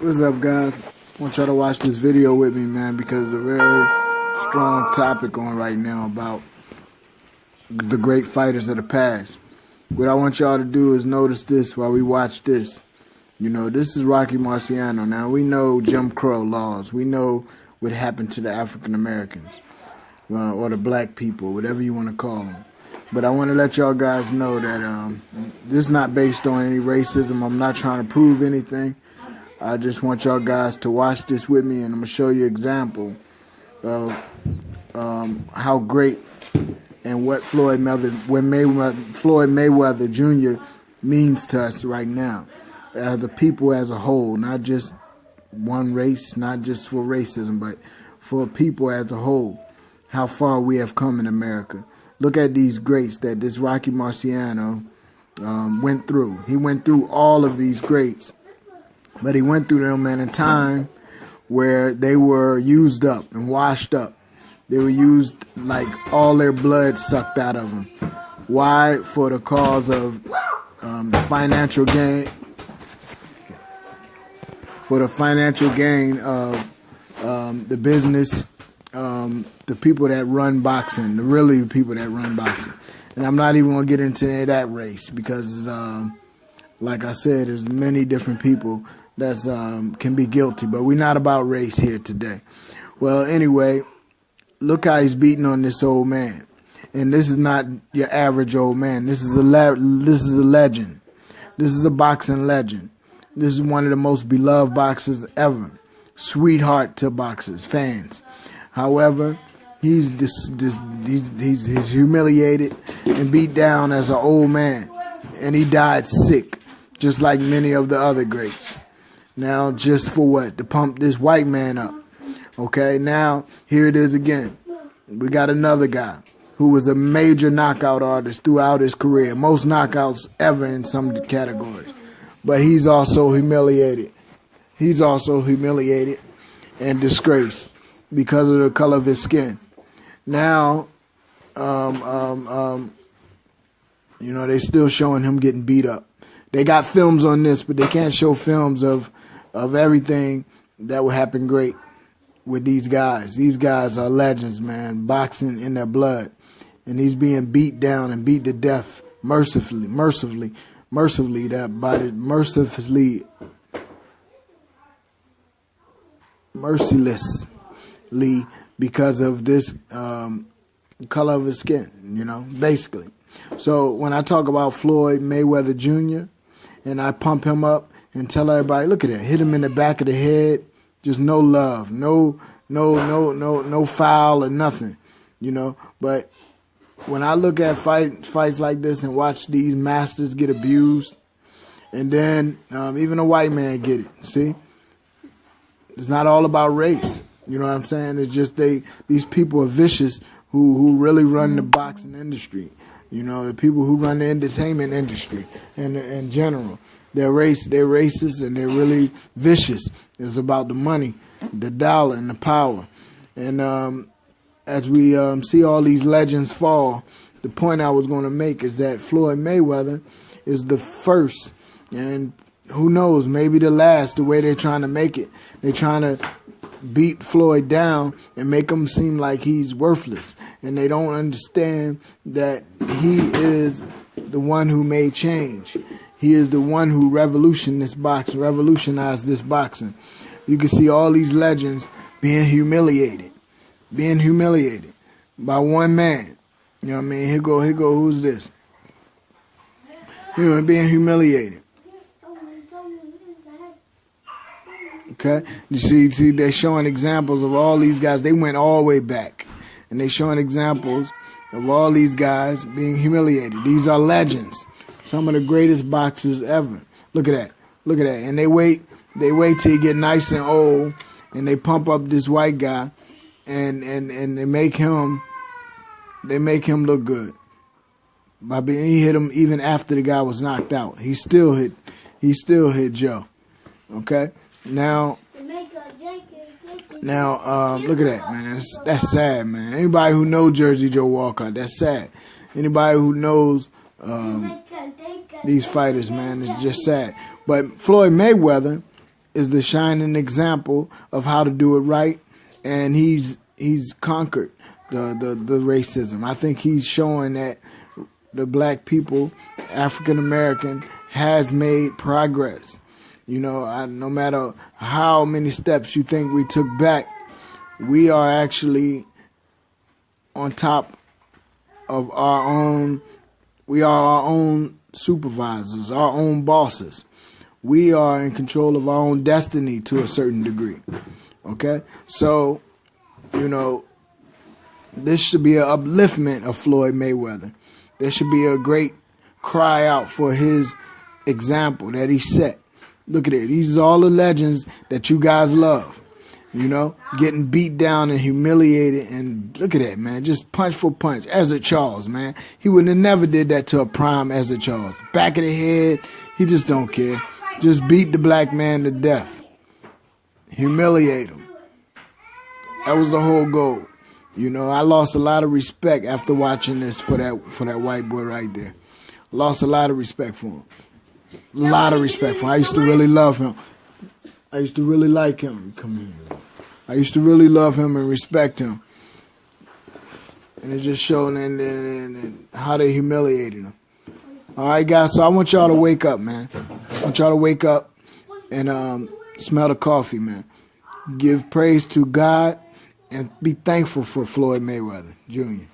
What's up, guys? I want y'all to watch this video with me, man, because a very strong topic on right now about the great fighters of the past. What I want y'all to do is notice this while we watch this. You know, this is Rocky Marciano. Now, we know Jim Crow laws. We know what happened to the African Americans or the black people, whatever you want to call them. But I want to let y'all guys know that this is not based on any racism. I'm not trying to prove anything. I just want y'all guys to watch this with me, and I'm going to show you an example of how great and what Floyd Mayweather Jr. means to us right now as a people as a whole, not just one race, not just for racism, but for people as a whole, how far we have come in America. Look at these greats that this Rocky Marciano went through. He went through all of these greats. But he went through them at a time where they were used up and washed up. They were used like all their blood sucked out of them. Why? For the cause of the financial gain. For the financial gain of the business, the people that run boxing, the really people that run boxing. And I'm not even going to get into that race because, like I said, there's many different people that can be guilty, but we're not about race here today. Well, anyway, look how he's beating on this old man, and this is not your average old man. This is a legend. This is a boxing legend. This is one of the most beloved boxers ever, sweetheart to boxers, fans. However, he's humiliated and beat down as an old man, and he died sick, just like many of the other greats. Now, just for what? To pump this white man up. Okay, now, here it is again. We got another guy who was a major knockout artist throughout his career. Most knockouts ever in some categories. But he's also humiliated. He's also humiliated and disgraced because of the color of his skin. Now, you know, they still showing him getting beat up. They got films on this, but they can't show films of everything that will happen great with these guys. These guys are legends, man, boxing in their blood. And he's being beat down and beat to death mercilessly because of this color of his skin, you know, basically. So when I talk about Floyd Mayweather Jr., and I pump him up and tell everybody, look at that, hit him in the back of the head, just no love, no foul or nothing, you know. But when I look at fights like this and watch these masters get abused, and then even a white man get it, see? It's not all about race, you know what I'm saying? It's just these people are vicious who really run the boxing industry. You know, the people who run the entertainment industry in general. They're racist and they're really vicious. It's about the money, the dollar, and the power. And as we see all these legends fall, the point I was going to make is that Floyd Mayweather is the first, and who knows, maybe the last, the way they're trying to make it. They're trying to beat Floyd down and make him seem like he's worthless. And they don't understand that he is the one who made change. He is the one who revolutionized this boxing. You can see all these legends being humiliated by one man. You know what I mean? Here go, who's this? You know, being humiliated. Okay, you see, they're showing examples of all these guys. They went all the way back, and they're showing examples of all these guys being humiliated. These are legends, some of the greatest boxers ever. Look at that, and they wait till he get nice and old, and they pump up this white guy, and they make him look good. He hit him even after the guy was knocked out. He still hit Joe. Okay. Now, look at that, man. That's sad, man. Anybody who knows Jersey Joe Walcott, that's sad. Anybody who knows these fighters, man, it's just sad. But Floyd Mayweather is the shining example of how to do it right, and he's conquered the racism. I think he's showing that the black people, African American, has made progress. You know, no matter how many steps you think we took back, we are actually on top of our own. We are our own supervisors, our own bosses. We are in control of our own destiny to a certain degree. Okay? So, you know, this should be an upliftment of Floyd Mayweather. There should be a great cry out for his example that he set. Look at it. These are all the legends that you guys love. You know, getting beat down and humiliated, and look at that, man. Just punch for punch. Ezra Charles, man. He would have never did that to a prime Ezra Charles. Back of the head, he just don't care. Just beat the black man to death. Humiliate him. That was the whole goal. You know, I lost a lot of respect after watching this for that white boy right there. Lost a lot of respect for him. A lot of respect for him. I used to really love him. I used to really like him. Come here. I used to really love him and respect him. And it just showed and how they humiliated him. All right, guys, so I want y'all to wake up, man. I want y'all to wake up and smell the coffee, man. Give praise to God and be thankful for Floyd Mayweather Jr.